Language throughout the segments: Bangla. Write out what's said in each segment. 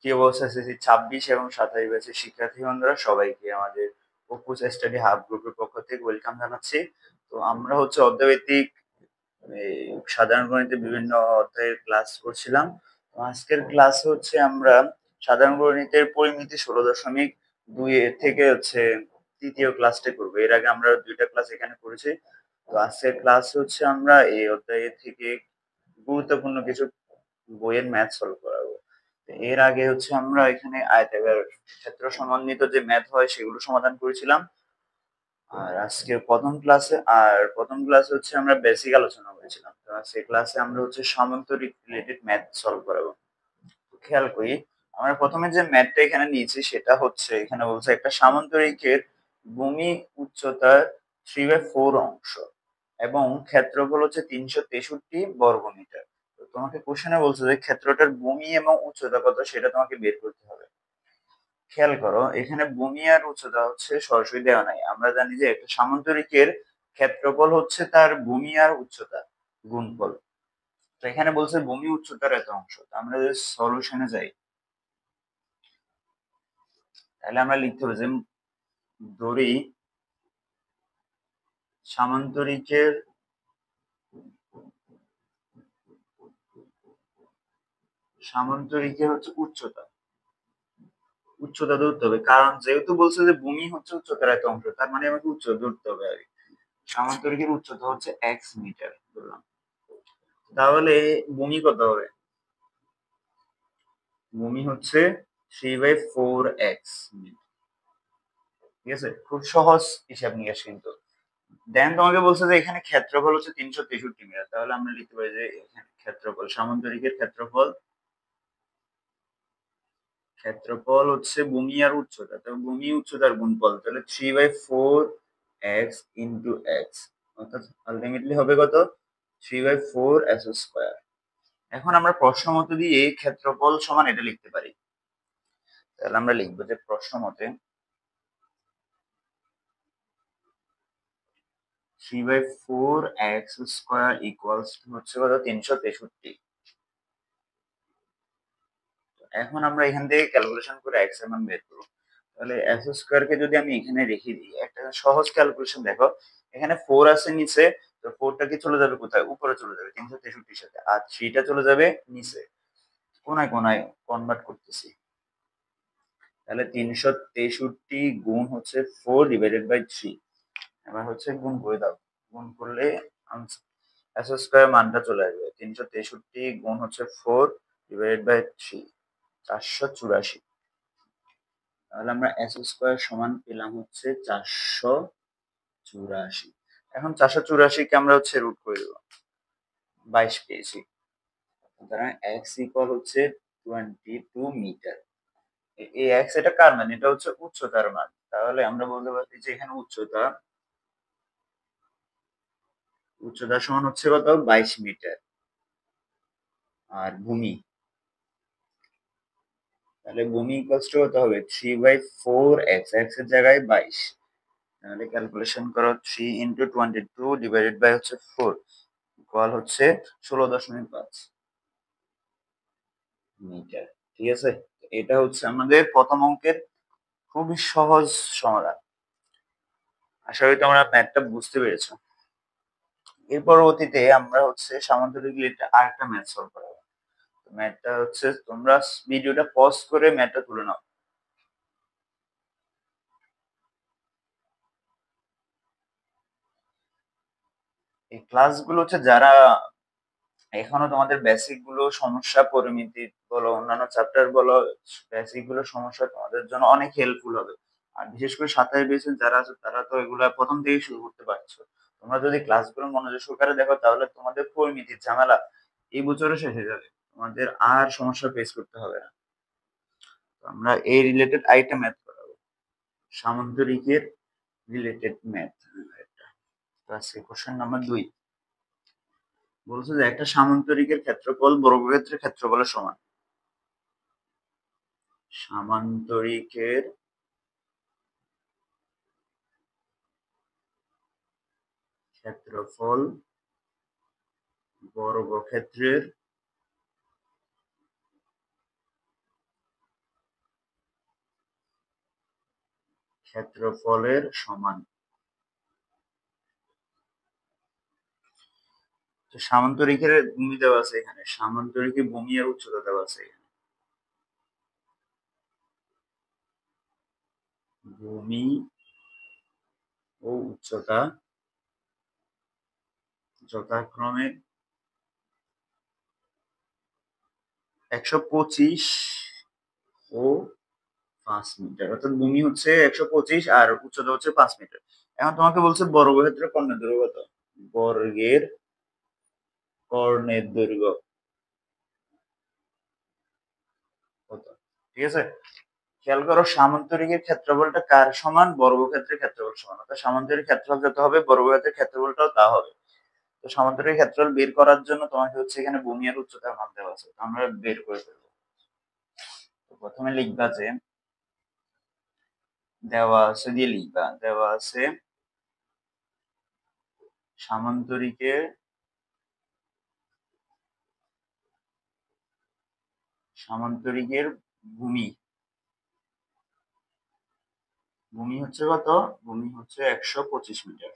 কি অবস্থা এসএসসি 26 এবং 27 ব্যাচের শিক্ষার্থী বন্ধুরা, সবাইকে আমাদের ফোকাস স্টাডি হাব গ্রুপের পক্ষ থেকে ওয়েলকাম জানাচ্ছি। তো আমরা হচ্ছে অধ্যায়ভিত্তিক এই সাধারণ গণিতের বিভিন্ন অধ্যায়ের ক্লাস করছিলাম। তো আজকের ক্লাস হচ্ছে আমরা সাধারণ গণিতের পরিমিতি 16.2 এর থেকে হচ্ছে তৃতীয় ক্লাসটা করবো। এর আগে আমরা 2টা ক্লাস এখানে করেছি। তো আজকের ক্লাস হচ্ছে আমরা এই অধ্যায় থেকে গুরুত্বপূর্ণ কিছু বইয়ের ম্যাথ সলভ করাবো। এর আগে হচ্ছে আমরা এখানে আয়তাকার ক্ষেত্র সমন্বিত যে ম্যাথ হয় সেগুলো সমাধান করেছিলাম। আর আজকে প্রথম ক্লাসে হচ্ছে আমরা বেসিক আলোচনা করেছিলাম। তো আজকে ক্লাসে আমরা হচ্ছে সামান্তরিক রিলেটেড ম্যাথ সলভ করাবো। খেয়াল করি, আমরা প্রথমে যে ম্যাথটা এখানে নিয়েছি সেটা হচ্ছে, এখানে বলছে একটা সামান্তরিকের ভূমি উচ্চতার 3/4 অংশ এবং ক্ষেত্রফল হচ্ছে 363 বর্গ মিটার। তো তোমাকে কোশ্চেনে বলছে যে ক্ষেত্রটার ভূমি এবং উচ্চতা কত সেটা তোমাকে বের করতে হবে। খেয়াল করো, এখানে ভূমি আর উচ্চতা হচ্ছে সরাসরি দেওয়া নাই। আমরা জানি যে একটা সামান্তরিকের ক্ষেত্রফল হচ্ছে তার ভূমি আর উচ্চতা গুণফল। তো এখানে বলছে ভূমি উচ্চতার এত অংশ। তো আমরা যদি সলিউশনে যাই তাহলে আমরা লিখতে হবে যে ধরি সামান্তরিকের হচ্ছে উচ্চতা ধরতে হবে, কারণ যেহেতু বলছে যে ভূমি হচ্ছে উচ্চতার এত অংশ, তার মানে আমাকে উচ্চতা ধরতে হবে আগে। সামান্তরিকের উচ্চতা হচ্ছে x মিটার ধরলাম। তাহলে ভূমি কত হবে? ভূমি হচ্ছে 3/4x মিটার। ঠিক আছে, খুব সহজ হিসাব নিকাশ কিন্তু। দেন তোমাকে বলছে যে এখানে ক্ষেত্রফল হচ্ছে 363 মিটার। তাহলে আমরা লিখতে পারি যে এখানে ক্ষেত্রফল, সামান্তরিকের ক্ষেত্রফল হচ্ছে ভূমি আর উচ্চতা। তো ভূমি উচ্চতার গুণফল, তাহলে 3/4x ইন্টু এক্স, অর্থাৎ আলটিমেটলি হবে কত? 3/4x²। এখন আমরা প্রশ্ন মতে দিয়ে ক্ষেত্রফল সমান এটা লিখতে পারি। তাহলে আমরা লিখবো যে প্রশ্ন মতে 3/4x² ইকুয়ালস হচ্ছে কত? 363। এখন আমরা এখান থেকে ক্যালকুলেশন করে x এর মান বের করব। তাহলে x² কে যদি আমি এখানে রেখে দিই, একটা সহজ ক্যালকুলেশন দেখো, এখানে 4 আছে নিচে, তো 4টা কি চলে যাবে কোথায়? উপরে চলে যাবে 363 সাথে, আর 3টা চলে যাবে নিচে। কোনায় কোনায় কনভার্ট করতেছি। তাহলে 363 গুণ হচ্ছে 4 ডিভাইডেড বাই 3। এবার হচ্ছে গুণ করে দাও, গুণ করলে x² মানটা চলে আসবে। 363 গুণ হচ্ছে 4 ডিভাইডেড বাই 3, 484। তাহলে আমরা x² সমান পেলাম হচ্ছে 484। এখন 484 কে আমরা হচ্ছে রুট করে দেব, 22 পেয়েছি। সুতরাং x ইকুয়াল হচ্ছে 22 মিটার। এই x এটা কার মান? এটা হচ্ছে উচ্চতার মান। তাহলে আমরা বলতে পারি যে এখানে উচ্চতা সমান হচ্ছে কত? 22 মিটার। আর ভূমি, তাহলে ভূমি ইকুয়ালস টু কত হবে? 3/4x, x এর জায়গায় 22। তাহলে ক্যালকুলেশন করো, 3 ইন্টু 22 ডিভাইডেড বাই হচ্ছে 4 ইকুয়াল হচ্ছে 16.5 মিটার। ঠিক আছে, এটা হচ্ছে আমাদের প্রথম অঙ্কের খুবই সহজ সমাধান। আশা করি তোমরা ম্যাথটা বুঝতে পেরেছো। এর পরবর্তীতে আমরা হচ্ছে সামান্তরিক রিলেটেড আরেকটা ম্যাথ সলভ করব। ম্যাথটা হচ্ছে, তোমরা ভিডিওটা পজ করে ম্যাথটা তুলে নাও। এই ক্লাসগুলো হচ্ছে যারা এখনো তোমাদের বেসিক গুলো সমস্যা, পরিমিতি বলো, অন্যান্য চ্যাপ্টার বলো, বেসিক গুলো সমস্যা তোমাদের জন্য অনেক হেল্পফুল হবে। আর বিশেষ করে 27 বেসের যারা আছে তারা তো এগুলা প্রথম থেকেই শুরু করতে পারছো। তোমরা যদি ক্লাসগুলো মনোযোগ সহকারে দেখো তাহলে তোমাদের পরিমিতির ঝামেলা এই বছরে শেষ হয়ে যাবে, তোমাদের আর সমস্যা ফেস করতে হবে না। তো আমরা এই রিলেটেড আইটেম ম্যাথ করাবো, সামান্তরিকের রিলেটেড ম্যাথ। তো আজকে কোশ্চেন নাম্বার 2 বলছে যে একটা সামান্তরিকের ক্ষেত্রফল বর্গক্ষেত্রের ক্ষেত্রফলের সমান। সামান্তরিকের ক্ষেত্রফল বর্গক্ষেত্রের ক্ষেত্রফলের সমান। তো সামান্তরিকের ভূমি দেওয়া আছে এখানে, সামান্তরিকের ভূমি আর উচ্চতা দেওয়া আছে এখানে। ভূমি ও উচ্চতা যথাক্রমে 125 ও 5 মিটার। অর্থাৎ ভূমি হচ্ছে 125 আর উচ্চতা হচ্ছে 5 মিটার। এখন তোমাকে বলছে বর্গক্ষেত্রের কর্ণের দৈর্ঘ্য কত? বর্গের কর্ণের দৈর্ঘ্য কত? ঠিক আছে, খেয়াল করো সামান্তরিকের ক্ষেত্রফলটা কার সমান? বর্গক্ষেত্রের ক্ষেত্রফল সমান। অর্থাৎ সামান্তরিক ক্ষেত্রফল যত হবে বর্গক্ষেত্রের ক্ষেত্রফলটাও তা হবে। তো সামান্তরিক ক্ষেত্রফল বের করার জন্য তোমাকে হচ্ছে এখানে ভূমি আর উচ্চতার মান দেওয়া আছে, আমরা বের করে ফেলবো। তো প্রথমে লিখবা যে দেওয়া আছে দিয়ে লিখবা, দেওয়া আছে সামান্তরিকের ভূমি, ভূমি হচ্ছে কত? ভূমি হচ্ছে 125 মিটার।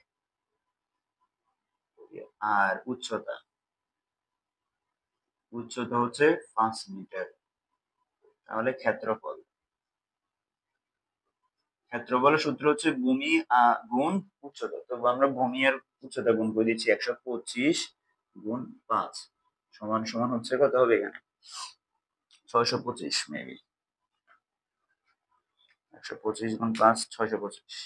আর উচ্চতা হচ্ছে 5 মিটার। তাহলে ক্ষেত্রফলের সূত্র হচ্ছে ভূমি গুণ উচ্চতা। তো আমরা ভূমি আর উচ্চতা গুণ করে দিচ্ছি, 125 গুণ 5 সমান সমান হচ্ছে কত হবে এখানে? 625 মেবি। 125 গুণ 5 625,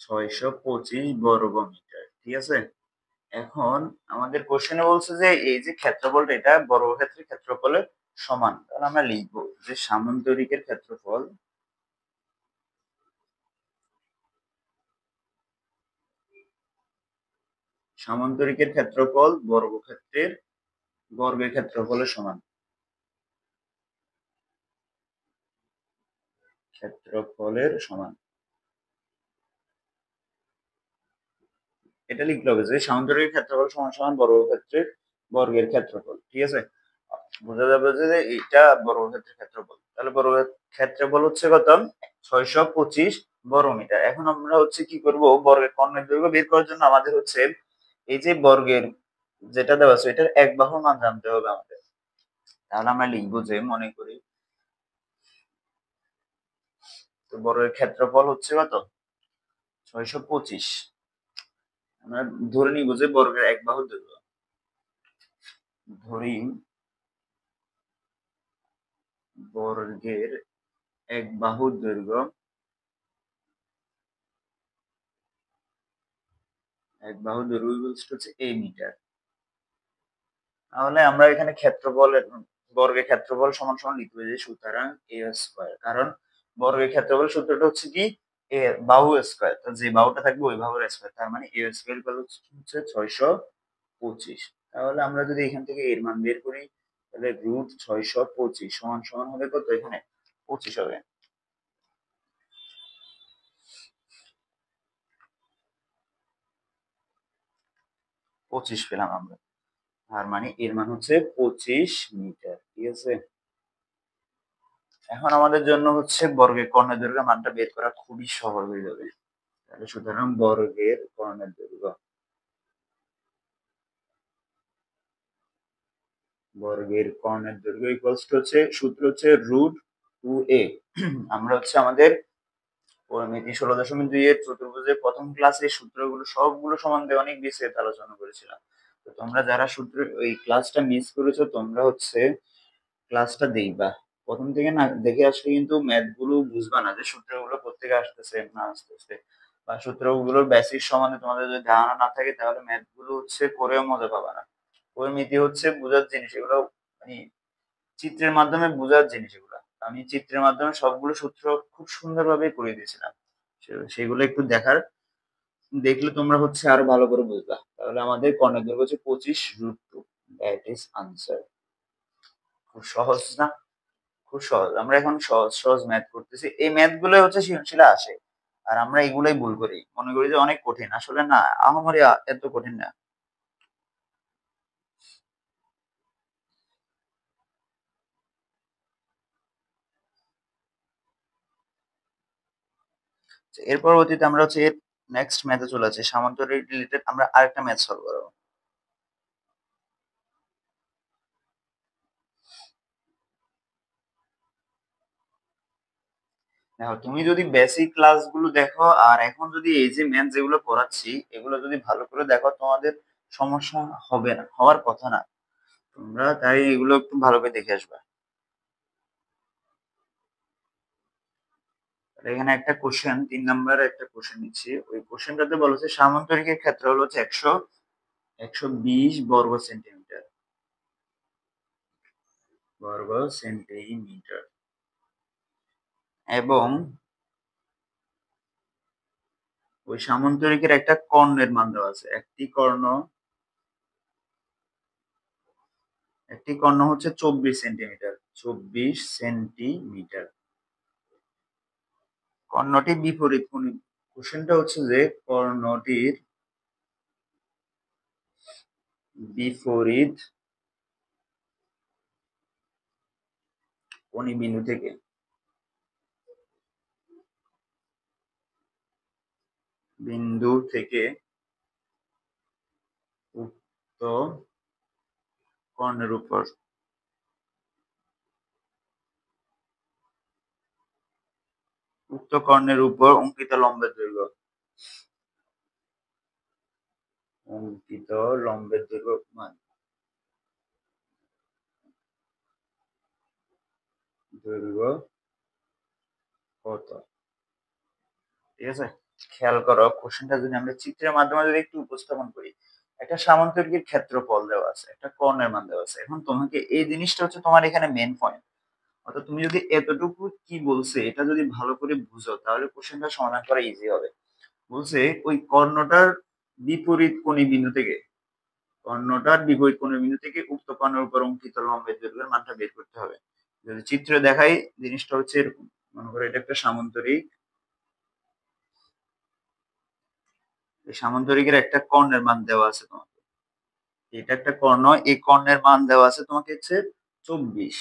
625 বর্গ মিটার। ঠিক আছে, এখন আমাদের কোশ্চেনে বলছে যে এই যে ক্ষেত্রফলটা এটা বর্গক্ষেত্রের ক্ষেত্রফলের সমান। তাহলে আমরা লিখবো যে সামান্তরিকের ক্ষেত্রফল বর্গের ক্ষেত্রফলের সমান। এটা লিখতে হবে যে সামান্তরিকের ক্ষেত্রফল সমান সমান বর্গের ক্ষেত্রফল। ঠিক আছে, বোঝা যাবে যে এটা বর্গক্ষেত্রের ক্ষেত্রফল। তাহলে ক্ষেত্রফল হচ্ছে কত? 625 বর্গ মিটার। এখন আমরা হচ্ছে কি করব, বর্গের কর্ণের দৈর্ঘ্য বের করার জন্য আমাদের হচ্ছে এই যে বর্গের যেটা দেওয়া আছে এটার এক বাহুর মান জানতে হবে আমাদের। তাহলে আমরা লিখবো যে মনে করি তো বর্গের ক্ষেত্রফল হচ্ছে কত? 625। আমরা ধরে নিব যে বর্গের এক বাহুর দৈর্ঘ্য, ধরি বর্গের এক বাহুর দৈর্ঘ্য হচ্ছে a মিটার। তাহলে আমরা এখানে বর্গের ক্ষেত্রফল সমান সমান লিখতে পারি সুতরাং a স্কয়ার। কারণ বর্গের ক্ষেত্রফল সূত্রটা হচ্ছে কি a বাহু স্কয়ার, তো যে বাহুটা থাকবে ওই বাহুর স্কয়ার, তার মানে a স্কয়ার হচ্ছে 625। তাহলে আমরা যদি এখান থেকে এর মান বের করি তাহলে রুট 625 সমান সমান হবে কত? এখানে 25 হবে। 25 পেলাম আমরা, তার মানে এর মান হচ্ছে 25 মিটার। ঠিক আছে, এখন আমাদের জন্য হচ্ছে বর্গের কর্ণের দৈর্ঘ্য মানটা বের করা খুবই সহজ হয়ে যাবে। তাহলে সুতরাং বর্গের কর্ণের দৈর্ঘ্য ইকুয়ালস টু হচ্ছে সূত্র হচ্ছে √2a। আমরা হচ্ছে আমাদের পরিমিতি 16.2 এর চতুর্ভুজের প্রথম ক্লাসে সূত্রগুলো সবগুলো সম্বন্ধে অনেক বিস্তারিত আলোচনা করেছিলাম। তো তোমরা যারা সূত্র ওই ক্লাসটা মিস করেছো তোমরা হচ্ছে ক্লাসটা দেখবা, প্রথম থেকে না দেখে আসলে কিন্তু ম্যাথ গুলো বুঝবা না যে সূত্রগুলো কোত্থেকে আসতেছে না আসতেছে, বা সূত্রগুলোর বেসিক সম্বন্ধে তোমাদের যদি ধারণা না থাকে তাহলে ম্যাথ গুলো হচ্ছে করেও মজা পাবা না। পরিমিতি হচ্ছে বোঝার জিনিস, এগুলো মানে চিত্রের মাধ্যমে বোঝার জিনিস এগুলো। আমি চিত্রের মাধ্যমে সবগুলো সূত্র খুব সুন্দরভাবে করে দিয়েছিলাম, সেগুলো একটু দেখলে তোমরা হচ্ছে আরো ভালো করে বুঝবা। তাহলে আমাদের কর্ণের দৈর্ঘ্য হচ্ছে 25√2, দ্যাট ইজ আনসার। খুব সহজ না? খুব সহজ। আমরা এখন সহজ সহজ ম্যাথ করতেছি, এই ম্যাথ গুলো হচ্ছে সৃজনশীলে আসে আর আমরা এগুলাই ভুল করি, মনে করি যে অনেক কঠিন, আসলে না, আহামরি এত কঠিন না। এর পরবর্তীতে আমরা হচ্ছে এর নেক্সট ম্যাথে চলে যাচ্ছি। সামান্তরিক রিলেটেড আমরা আরেকটা ম্যাথ সলভ করব। দেখো তুমি যদি বেসিক ক্লাসগুলো দেখো আর এখন যদি এই যে ম্যাথ যেগুলো পড়াচ্ছি এগুলো যদি ভালো করে দেখো তোমাদের সমস্যা হবে না, হওয়ার কথা না। তোমরা তাই এগুলো একটু ভালো করে দেখে আসবা। আর এখানে একটা কোশ্চেন 3 নাম্বার একটা কোশ্চেন নিচ্ছি। ওই কোশ্চেনটাতে বলেছে সামান্তরিকের ক্ষেত্র হলো হচ্ছে 120 বর্গ সেন্টিমিটার এবং ওই সামান্তরিকের একটা কর্ণের মান দেওয়া আছে। একটি কর্ণ হচ্ছে 24 সেন্টিমিটার। কর্ণটি বিপরীত কোণী। কোশ্চেনটা হচ্ছে যে কর্ণটির বিপরীত কোণী বিন্দু থেকে উক্ত কর্ণের উপর অঙ্কিত লম্বের দৈর্ঘ্য মান দৈর্ঘ্য কত? ঠিক আছে, খেয়াল করো কোশ্চেনটা যদি আমরা চিত্রের মাধ্যমে যদি একটু উপস্থাপন করি। একটা সামান্তরিকের ক্ষেত্রফল দেওয়া আছে, একটা কর্ণের মান দেওয়া আছে। এখন তোমাকে এই জিনিসটা হচ্ছে তোমার এখানে মেন পয়েন্ট। অর্থাৎ তুমি যদি এতটুকু কি বলছে এটা যদি ভালো করে বুঝো তাহলে কোশ্চেনটা সমাধান করা ইজি হবে। বলছে ওই কর্ণটার বিপরীত কোণী বিন্দু থেকে উক্ত কর্ণের উপর অঙ্কিত লম্বের দৈর্ঘ্যের মানটা বের করতে হবে। যদি চিত্রে দেখাই জিনিসটা হচ্ছে এরকম। মনে করো এটা একটা সামান্তরিক, এই সামান্তরিকের একটা কর্ণের মান দেওয়া আছে তোমাকে। এটা একটা কর্ণ, এই কর্ণের মান দেওয়া আছে তোমাকে হচ্ছে 24।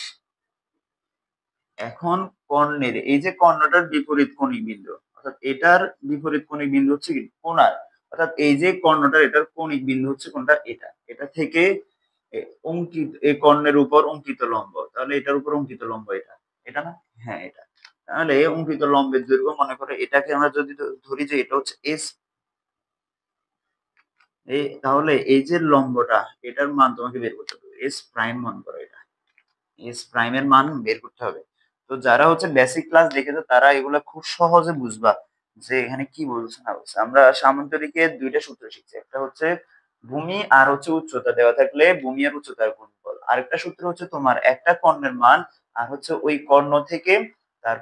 এখন কর্ণের এই যে কর্ণটার বিপরীত কোণী বিন্দু, অর্থাৎ এটার বিপরীত কোণী বিন্দু হচ্ছে কি কোণার, অর্থাৎ এই যে কর্ণটার এটার কৌণিক বিন্দু হচ্ছে কোনটা, এটা থেকে অঙ্কিত এই কর্ণের উপর অঙ্কিত লম্ব, তাহলে এটার উপর অঙ্কিত লম্ব এটা, এটা না, হ্যাঁ এটা। তাহলে অঙ্কিত লম্বের দৈর্ঘ্য মনে করো এটাকে আমরা যদি ধরি যে এটা হচ্ছে এস, তাহলে এই যে লম্বটা এটার মান তোমাকে বের করতে হবে। এস প্রাইম মান করো, এটা এস প্রাইমের মান বের করতে হবে। তো যারা হচ্ছে বেসিক ক্লাস দেখেছো তারা এগুলো খুব সহজে বুঝবা যে এখানে কি বলছে না বলছে। আমরা সামান্তরিকের দুইটা সূত্র শিখছি, একটা হচ্ছে ভূমি আর হচ্ছে উচ্চতা দেওয়া থাকলে ভূমি আর উচ্চতার গুণফল। আরেকটা সূত্র হচ্ছে তোমার একটা কর্ণের মান আর হচ্ছে ওই কর্ণ থেকে তার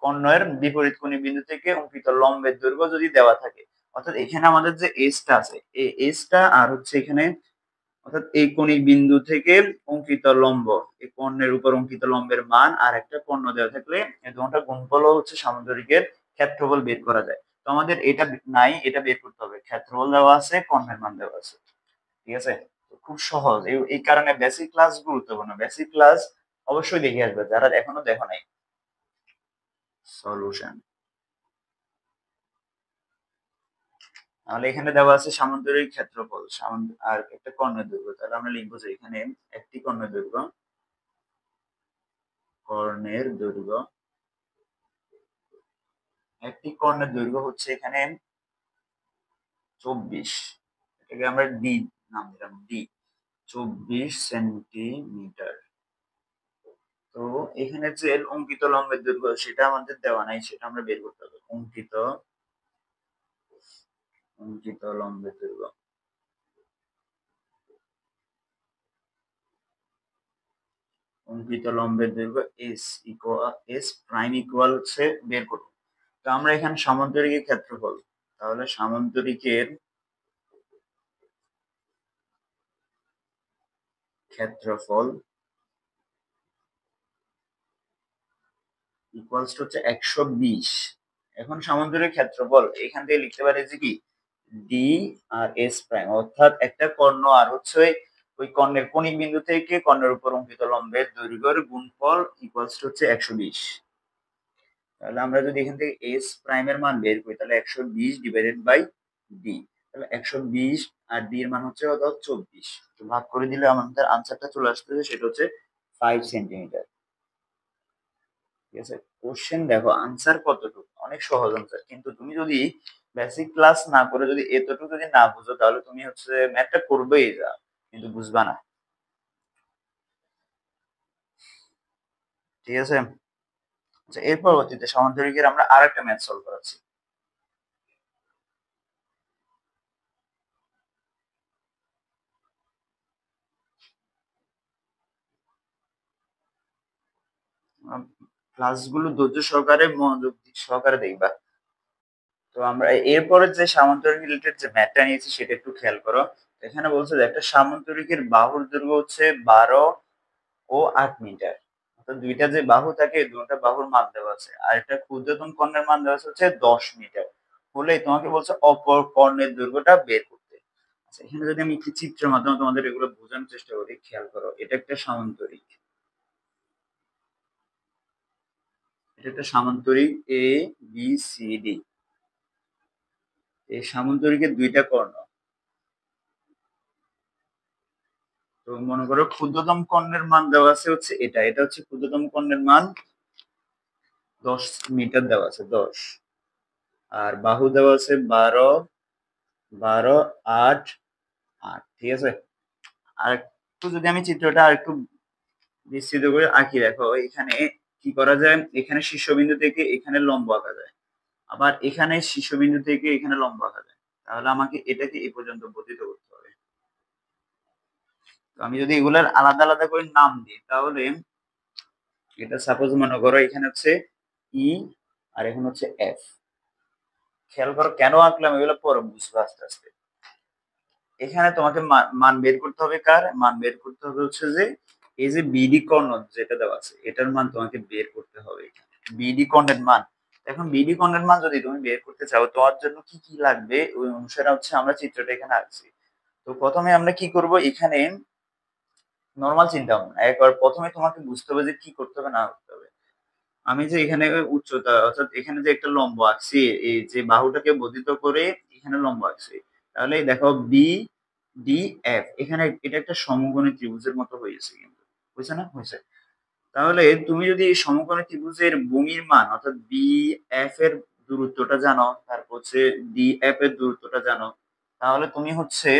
কর্ণের বিপরীত কোণী বিন্দু থেকে অঙ্কিত লম্বের দৈর্ঘ্য যদি দেওয়া থাকে। অর্থাৎ এখানে আমাদের যে এসটা আছে এই এসটা আর হচ্ছে এখানে, অর্থাৎ এই কণিক বিন্দু থেকে অঙ্কিত লম্ব, এই কর্ণের উপর অঙ্কিত লম্বের মান আর একটা কর্ণ দেওয়া থাকলে এই দুটোটা গুণফল হচ্ছে সামান্তরিকের ক্ষেত্রফল বের করা যায়। তো আমাদের এটা নাই, এটা বের করতে হবে। ক্ষেত্রফল দেওয়া আছে, কর্ণের মান দেওয়া আছে। ঠিক আছে, খুব সহজ। এই কারণে বেসিক ক্লাস গুরুত্বপূর্ণ। বেসিক ক্লাস অবশ্যই দেখে আসবে যারা এখনো দেখো নাই। সলিউশন, তাহলে এখানে দেওয়া আছে সামান্তরিক ক্ষেত্রফল আর একটা কর্ণের দৈর্ঘ্য। তাহলে আমরা লিখবো যে এখানে একটি কর্ণের দৈর্ঘ্য একটি কর্ণের দৈর্ঘ্য হচ্ছে এখানে 24, এটাকে আমরা ডি নাম দিলাম, ডি 24 সেন্টিমিটার। তো এখানে যে অঙ্কিত লম্বের দৈর্ঘ্য সেটা আমাদের দেওয়া নাই, সেটা আমরা বের করতে হবে। অঙ্কিত লম্বের দৈর্ঘ্য, এস প্রাইম ইকুয়াল হচ্ছে বের করব। তো আমরা এখানে সামান্তরিকের ক্ষেত্রফল, তাহলে সামান্তরিকের ক্ষেত্রফল ইকুয়ালস টু হচ্ছে 120। এখন সামান্তরিক ক্ষেত্রফল এখান থেকে লিখতে পারি যে কি ডি আর এস প্রাইম, অর্থাৎ একটা কর্ণ আর হচ্ছে ওই কর্ণের কনিক বিন্দু থেকে কর্ণের উপর অঙ্কিত লম্বের দৈর্ঘ্যের গুণফল ইকুয়ালস টু হচ্ছে 120। তাহলে আমরা যদি এখান থেকে এস প্রাইমের মান বের করি তাহলে 120 ডিভাইডেড বাই ডি, তাহলে 120 আর ডি এর মান হচ্ছে কত 24, তো ভাগ করে দিলে আমাদের আনসারটা চলে আসতেছে, সেটা হচ্ছে 5 সেন্টিমিটার। ঠিক আছে, কোশ্চেন দেখো আনসার কতটুকু, অনেক সহজ আনসার, কিন্তু তুমি যদি বেসিক ক্লাস না করে যদি এতটুকু যদি না বুঝো তাহলে তুমি হচ্ছে ম্যাথটা করবেই যা, কিন্তু বুঝবা না। ঠিক আছে, আচ্ছা এর পরবর্তীতে সমান্তরিকের আমরা আরেকটা ম্যাথ সলভ করাচ্ছি। ক্লাসগুলো ধৈর্য সহকারে মনোযোগ সহকারে দেখবা। তো আমরা এরপরে যে সামান্তরিক রিলেটেড যে ম্যাথটা নিয়েছি সেটা একটু খেয়াল করো। এখানে বলছে যে একটা সামান্তরিকের বাহুর দৈর্ঘ্য হচ্ছে 12 ও 8 মিটার, অর্থাৎ দুইটা যে বাহু থাকে দুটো বাহুর মান দেওয়া আছে, আর একটা ক্ষুদ্রতম কর্ণের মান দেওয়া আছে হচ্ছে 10 মিটার, হলেই তোমাকে বলছে অপর কর্ণের দৈর্ঘ্যটা বের করতে। আচ্ছা এখানে যদি আমি একটি চিত্রের মাধ্যমে তোমাদের এগুলো বোঝানোর চেষ্টা করি, খেয়াল করো এটা একটা সামান্তরিক, এটা একটা সামান্তরিক এ বি সি ডি, এই সামান্তরিকের দুইটা কর্ণ। তো মনে করো ক্ষুদ্রতম কর্ণের মান দেওয়া আছে হচ্ছে এটা, এটা হচ্ছে ক্ষুদ্রতম কর্ণের মান 10 মিটার দেওয়া আছে 10, আর বাহু দেওয়া আছে 12 12 8 8। ঠিক আছে, আর একটু যদি আমি চিত্রটা আর একটু বিস্তৃত করে আঁকি, দেখো এখানে কি করা যায়, এখানে শীর্ষবিন্দু থেকে এখানে লম্ব আঁকা যায়, আবার এখানে শীর্ষবিন্দু থেকে এখানে লম্ব আঁকা যায়, তাহলে আমাকে এটাকে এই পর্যন্ত বর্ধিত করতে হবে। তো আমি যদি এগুলার আলাদা আলাদা করে নাম দিই তাহলে এটা সাপোজ মনে করো এখানে হচ্ছে ই আর এখানে হচ্ছে এফ। খেয়াল করো কেন আঁকলাম এগুলো পরে বুঝবো আস্তে আস্তে। এখানে তোমাকে মান বের করতে হবে, কার মান বের করতে হবে হচ্ছে যে এই যে বিডি কর্ণ যেটা দেওয়া আছে এটার মান তোমাকে বের করতে হবে, বিডি কর্ণের মান। এখন বিডি কর্ণের মান যদি তুমি বের করতে চাও তোমার জন্য কি কি লাগবে ওই অনুসারে হচ্ছে আমরা চিত্রটা এখানে আঁকছি। তো প্রথমে আমরা কি করব, এখানে নর্মাল চিন্তা ভাবনা একবার প্রথমে তোমাকে বুঝতে হবে যে কি করতে হবে না করতে হবে। আমি যে এখানে উচ্চতা অর্থাৎ এখানে যে একটা লম্ব আঁকছি, এই যে বাহুটাকে বর্ধিত করে এখানে লম্ব আঁকছি, তাহলে দেখো বি ডি এফ, এখানে এটা একটা সমকোণী ত্রিভুজের মতো হয়েছে, কিন্তু বুঝছে না হয়েছে। তাহলে তুমি যদি এই সমকোণী ত্রিভুজের ভূমির মান অর্থাৎ বি এফ এর দূরত্বটা জানো, তারপর হচ্ছে ডি এফ এর দূরত্বটা জানো, তাহলে তুমি হচ্ছে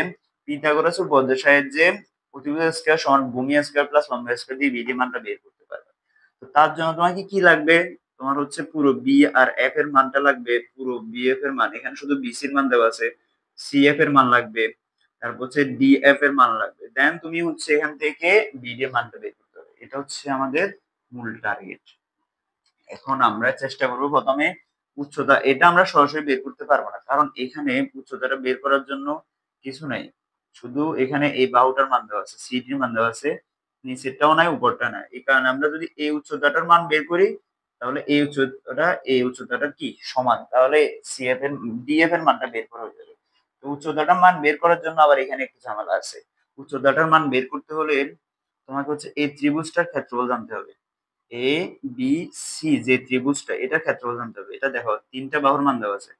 পিথাগোরাস উপপাদ্যের সাহায্যে অতিভুজ স্কয়ার সমান ভূমি স্কয়ার প্লাস লম্ব স্কয়ার দিয়ে বিডি মানটা বের করতে পারবে। তো তার জন্য তোমাকে কি লাগবে, তোমার হচ্ছে পুরো বি আর এফ এর মানটা লাগবে, পুরো বি এফ এর মান, এখানে শুধু বিসি এর মান দেওয়া আছে, সি এফ এর মান লাগবে, তারপর হচ্ছে ডি এফ এর মান লাগবে, দেন তুমি হচ্ছে এখান থেকে বিডি এর মানটা বের করতে হবে। এটা হচ্ছে আমাদের মূল টার্গেট। এখন আমরা চেষ্টা করব প্রথমে উচ্চতা, এটা আমরা সরাসরি বের করতে পারবো না, কারণ এখানে উচ্চতাটা বের করার জন্য কিছু নাই, শুধু এখানে এই বাহুটার মান দেওয়া আছে, সিটির মান দেওয়া আছে, নিচেরটাও নাই উপরটা নাই, এই কারণে আমরা যদি এই উচ্চতাটার মান বের করি তাহলে এই উচ্চতাটা কি সমান, তাহলে সিএফ এর ডিএফ এর মানটা বের করা হয়ে যাবে। তো উচ্চতাটার মান বের করার জন্য আবার এখানে একটু ঝামেলা আছে, উচ্চতাটার মান বের করতে হলে তোমাকে হচ্ছে এই ত্রিভুজটার ক্ষেত্রফল জানতে হবে, এ বি সি যে ত্রিভুজটা এটার ক্ষেত্রফল জানতে হবে। এটা দেখো তিনটা বাহুর মান দেওয়া আছে,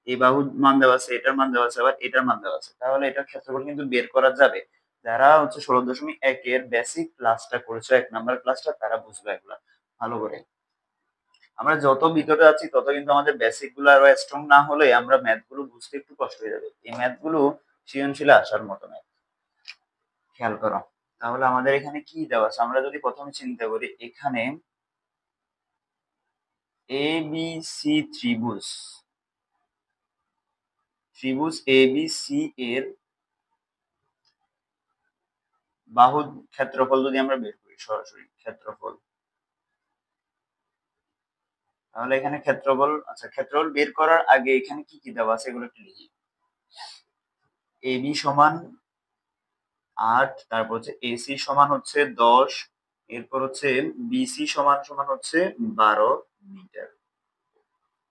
এই বাহুর মান দেওয়া আছে, এটার মান দেওয়া আছে, আবার এটার মান দেওয়া আছে, তাহলে এটার ক্ষেত্রফল কিন্তু বের করা যাবে। যারা হচ্ছে 16.1 এর বেসিক ক্লাসটা করেছো 1 নাম্বার ক্লাসটা তারা বুঝবে এগুলা ভালো করে। আমরা যত ভিতরে আছি তত কিন্তু আমাদের বেসিক গুলো আরো স্ট্রং না হলে আমরা ম্যাথ গুলো বুঝতে একটু কষ্ট হয়ে যাবে, এই ম্যাথ গুলো সৃজনশীলে আসার মতো ম্যাথ। খেয়াল করো তাহলে আমাদের এখানে কি দেওয়া আছে, আমরা যদি প্রথমে চিন্তা করি এখানে এবিসি ত্রিভুজ, ত্রিভুজ এবিসি এর বাহুর ক্ষেত্রফল যদি আমরা বের করি সরাসরি ক্ষেত্রফল, তাহলে এখানে ক্ষেত্রফল, আচ্ছা ক্ষেত্রফল বের করার আগে এখানে কি কি দেওয়া আছে এগুলো একটু লিখি। এবি সমান 8, তারপর হচ্ছে এসি সমান হচ্ছে 10, এরপর হচ্ছে বিসি সমান সমান হচ্ছে 12 মিটার।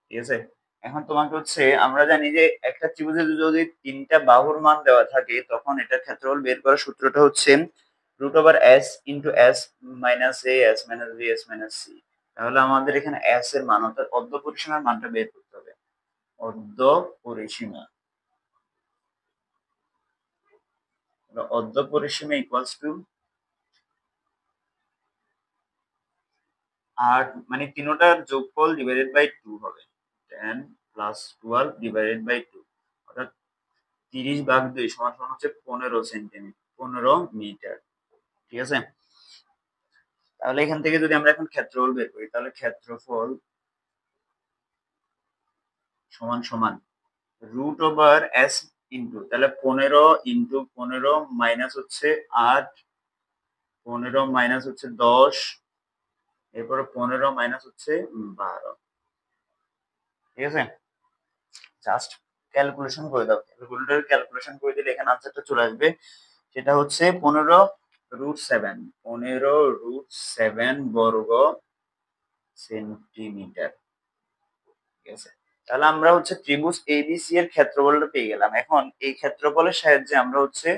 ঠিক আছে, এখন তোমাকে হচ্ছে আমরা জানি যে একটা ত্রিভুজে যদি তিনটা বাহুর মান দেওয়া থাকে তখন এটার ক্ষেত্রফল বের করার সূত্রটা হচ্ছে √s * s - a s - b s - c। তাহলে আমাদের এখানে এস এর মান অর্থাৎ অর্ধ পরিসীমার মানটা বের করতে হবে। অর্ধ পরিসীমা, অর্ধ পরিসীমা ইকুয়ালস টু 8 মানে তিনটার যোগফল ডিভাইডেড বাই 2 হবে। 10 প্লাস 12 ডিভাইডেড বাই 2 অর্থাৎ 30 ভাগ 2 সমান সমান হচ্ছে 15 সেন্টিমিটার 15 মিটার। ঠিক আছে, তাহলে এখান থেকে যদি আমরা এখন ক্ষেত্রফল বের করি তাহলে ক্ষেত্রফল সমান সমান রুট ওভার এস ইন্টু, তাহলে 15 ইন্টু 15 মাইনাস হচ্ছে 8, 15 মাইনাস হচ্ছে 10, এরপরে 15 মাইনাস হচ্ছে 12। ঠিক আছে, জাস্ট ক্যালকুলেশন করে দাও, ক্যালকুলেটর ক্যালকুলেশন করে দিলে এখানে আনসারটা চলে আসবে। সেটা হচ্ছে 15√7, 15√7 বর্গ সেন্টিমিটার। ঠিক আছে, তাহলে আমরা হচ্ছে ত্রিভুজ এবিসি এর ক্ষেত্রফলটা পেয়ে গেলাম। এখন এই ক্ষেত্রফলের সাহায্যে আমরা হচ্ছে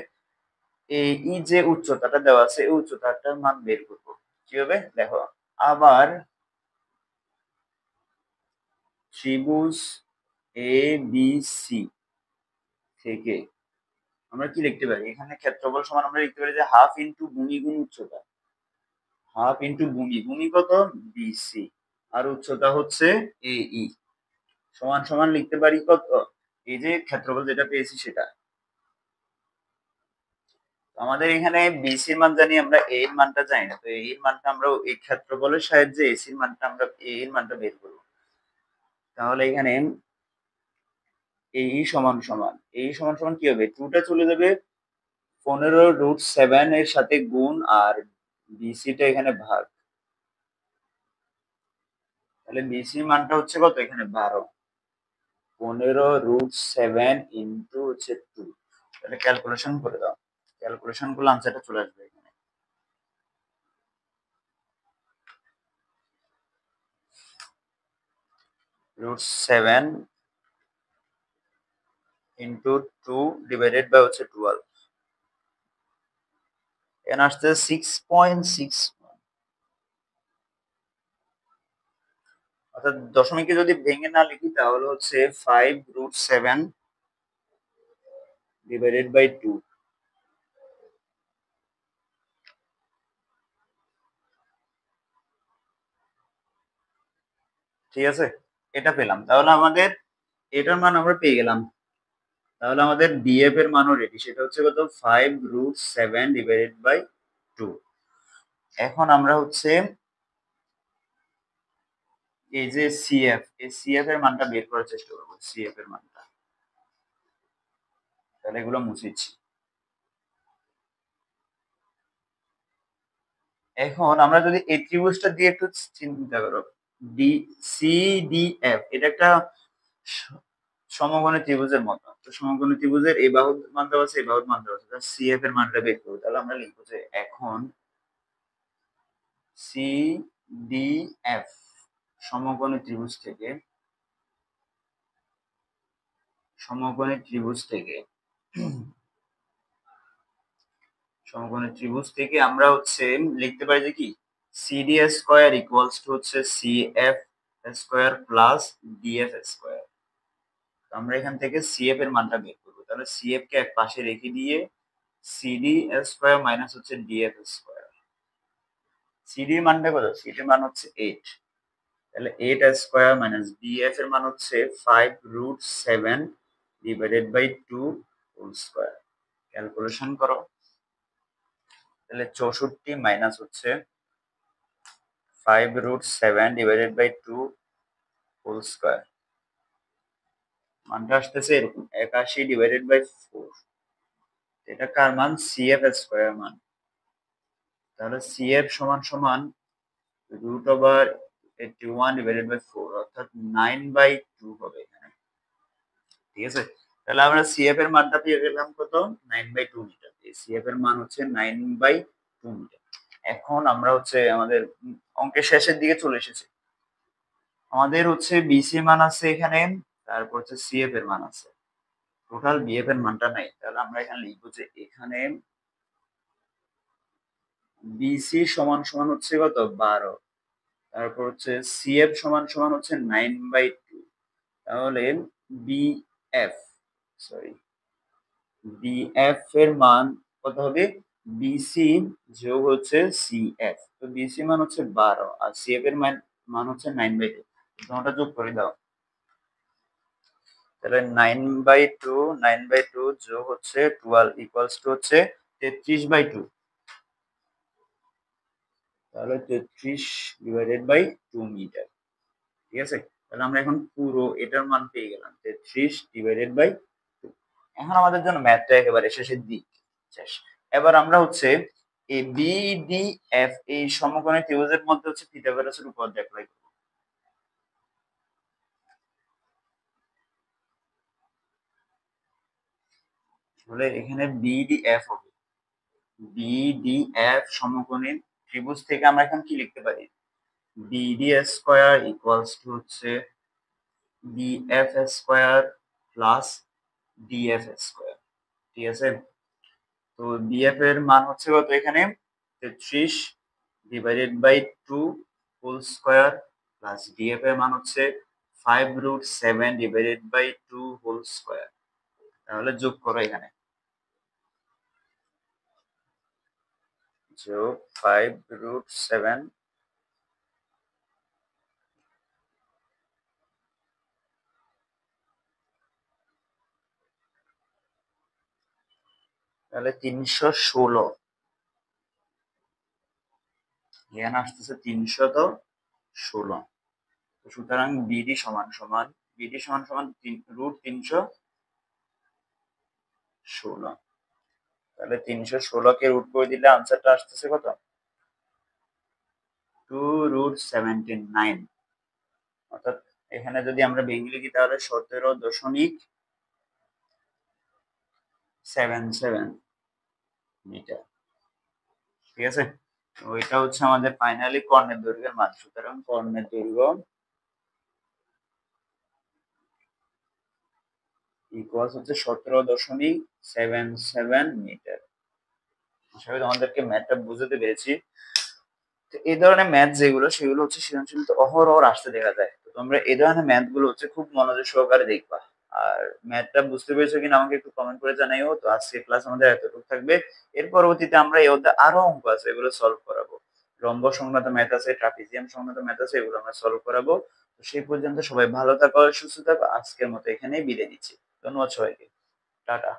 এই যে উচ্চতাটা দেওয়া আছে এই উচ্চতাটার মান বের করব। কিভাবে দেখো, আবার ত্রিভুজ এবিসি থেকে আমরা কি লিখতে পারি, এখানে ক্ষেত্রফল সমান আমরা লিখতে পারি যে হাফ ইন্টু ভূমি গুণ উচ্চতা, হাফ ইন্টু ভূমি, ভূমি কত বিসি আর উচ্চতা হচ্ছে এই সমান সমান লিখতে পারি কত, এই যে ক্ষেত্রফল যেটা পেয়েছি সেটা। আমাদের এখানে বিসির মান জানি, আমরা এ এর মানটা জানি না, তো এ এর মানটা আমরা এই ক্ষেত্রফলের সাহায্যে এসির মানটা আমরা এ এর মানটা বের করব। তাহলে এখানে এই সমান সমান কি হবে, 2টা চলে যাবে 15√7 এর সাথে গুণ আর বিসিটা এখানে ভাগ, তাহলে বিসির মানটা হচ্ছে কত এখানে 12, 15√7 ইন্টু হচ্ছে 2, তাহলে ক্যালকুলেশন করে দাও, ক্যালকুলেশন করলে আনসারটা চলে আসবে এখানে। √7 ইন্টু 2 ডিভাইডেড বাই হচ্ছে 12, এখানে আসছে 6.6, অর্থাৎ দশমিকে যদি ভেঙে না লিখি তাহলে হচ্ছে 5√7 ডিভাইডেড বাই 2। ঠিক আছে, এটা পেলাম, তাহলে আমাদের এটার মান আমরা পেয়ে গেলাম। তাহলে আমাদের ডিএফ এর মানও রেডি, সেটা হচ্ছে কত 5√7 ডিভাইডেড বাই 2। এখন আমরা হচ্ছে এই যে সিএফ, এই সিএফ এর মানটা বের করার চেষ্টা করবো, সিএফ এর মানটা, তাহলে এগুলো মুছেছি। এখন আমরা যদি এই ত্রিভুজটা দিয়ে একটু চিন্তা করো, ডি সি ডি এফ, এটা একটা সমকোণী ত্রিভুজের মতো, তো সমকোণী ত্রিভুজের এই বাহুর মান দেওয়া আছে এই বাহুর মান দেওয়া আছে, সিএফ এর মানটা বের করবো। তাহলে আমরা লিখবো যে এখন সি ডি এফ সমকোণী ত্রিভুজ থেকে, সমকোণী ত্রিভুজ থেকে সমকোণী ত্রিভুজ থেকে আমরা হচ্ছে লিখতে পারি যে কি সিডি স্কয়ার ইকুয়ালস টু হচ্ছে CF square plus DF square. আমরা এখান থেকে সিএফ এর মানটা বের করবো, তাহলে সিএফ কে এক পাশে রেখে দিয়ে সিডি স্কয়ার মাইনাস হচ্ছে ডিএফ স্কয়ার। সিডি এর মানটা কত, সিডি এর মান হচ্ছে 8, তাহলে 8 স্কয়ার মাইনাস ডিএফ এর মান হচ্ছে 5√7 divided by 2 whole square. Calculation করো, তাহলে 64 মাইনাস হচ্ছে 5√7 ডিভাইডেড বাই 2 হোল স্কয়ার, মানটা আসতেছে এরকম 81 ডিভাইডেড বাই 4। এটা কার মান, সিএফ স্কয়ার মান। তাহলে সিএফ সমান সমান √81 ডিভাইডেড বাই 4 অর্থাৎ 9/2 হবে এখানে। ঠিক আছে, তাহলে আমরা সিএফ এর মানটা পেয়ে গেলাম কত, 9/2 মিটার। এই সিএফ এর মান হচ্ছে 9/2 মিটার। এখন আমরা হচ্ছে আমাদের অঙ্কের শেষের দিকে চলে এসেছি। আমাদের হচ্ছে বিসি মান আছে এখানে, তারপর হচ্ছে সিএফ এর মান আছে, টোটাল বিএফ এর মানটা নাই। তাহলে আমরা এখানে লিখবো যে এখানে বিসি সমান সমান হচ্ছে কত 12, তারপর হচ্ছে সিএফ সমান সমান হচ্ছে 9/2, তাহলে বিএফ সরি বিএফ এর মান কত হবে? বিসি যোগ হচ্ছে সিএফ, তো বিসি মান হচ্ছে 12 আর সিএফ এর মান হচ্ছে 9/2, দুটোটা যোগ করে দাও। তাহলে 9/2 যোগ হচ্ছে 12 ইকুয়ালস টু হচ্ছে 33/2, তাহলে 33 ডিভাইডেড বাই 2 মিটার। ঠিক আছে, তাহলে আমরা এখন পুরো এটার মান পেয়ে গেলাম 33 ডিভাইডেড বাই 2। এখন আমাদের জন্য ম্যাথটা একেবারে শেষের দিক শেষ। এবার আমরা হচ্ছে এই বিডিএফ এই সমকোণী ত্রিভুজের মধ্যে হচ্ছে পিথাগোরাসের উপপাদ্য অ্যাপ্লাই করব। তাহলে এখানে বিডিএফ হবে, বিডিএফ সমকোণী ত্রিভুজ থেকে আমরা এখন কি লিখতে পারি? বিডি স্কয়ার ইকুয়ালস টু হচ্ছে BF square plus DF square. ঠিক আছে, তো বিএফ এর মান হচ্ছে কত এখানে? 33 divided by 2 whole square plus DF এর মান হচ্ছে 5√7 ডিভাইডেড বাই 2 হোল স্কয়ার। তাহলে যোগ করো এখানে, যোগ 5√7 তাহলে 316, এখানে আসতেছে 316। সুতরাং বিডি সমান সমান √316। তাহলে 316 কে রুট করে দিলে আনসারটা আসতেছে কত? 2√79। অর্থাৎ এখানে যদি আমরা ভেঙে লিখি তাহলে 17.77 মিটার। ঠিক আছে, ওইটা হচ্ছে আমাদের ফাইনালি কর্ণের দৈর্ঘ্যের মান। সুতরাং কর্ণের দৈর্ঘ্য ইকুয়ালস হচ্ছে 17.77 মিটার। আশা করি তোমাদেরকে ম্যাথটা বুঝাতে পেরেছি। তো এই ধরনের ম্যাথ যেগুলো সেগুলো হচ্ছে সৃজনশীলতে অহরহ আসতে দেখা যায়, তো তোমরা এই ধরনের ম্যাথ গুলো হচ্ছে খুব মনোযোগ সহকারে দেখবা। আর ম্যাথটা বুঝতে পেরেছো কিনা আমাকে একটু কমেন্ট করে জানাইও। তো আজকে ক্লাস আমাদের এতটুকু থাকবে, এর পরবর্তীতে আমরা এই অধ্যায়ে আরো অঙ্ক আছে এগুলো সলভ করাবো। রম্ব সংক্রান্ত ম্যাথ আছে, ট্রাপিজিয়াম সংক্রান্ত ম্যাথ আছে, এগুলো আমরা সলভ করাবো। তো সেই পর্যন্ত সবাই ভালো থাকো, সুস্থ থাকো। আজকের মতো এখানেই বিদায় নিচ্ছি। ধন্যবাদ সবাইকে, টাটা।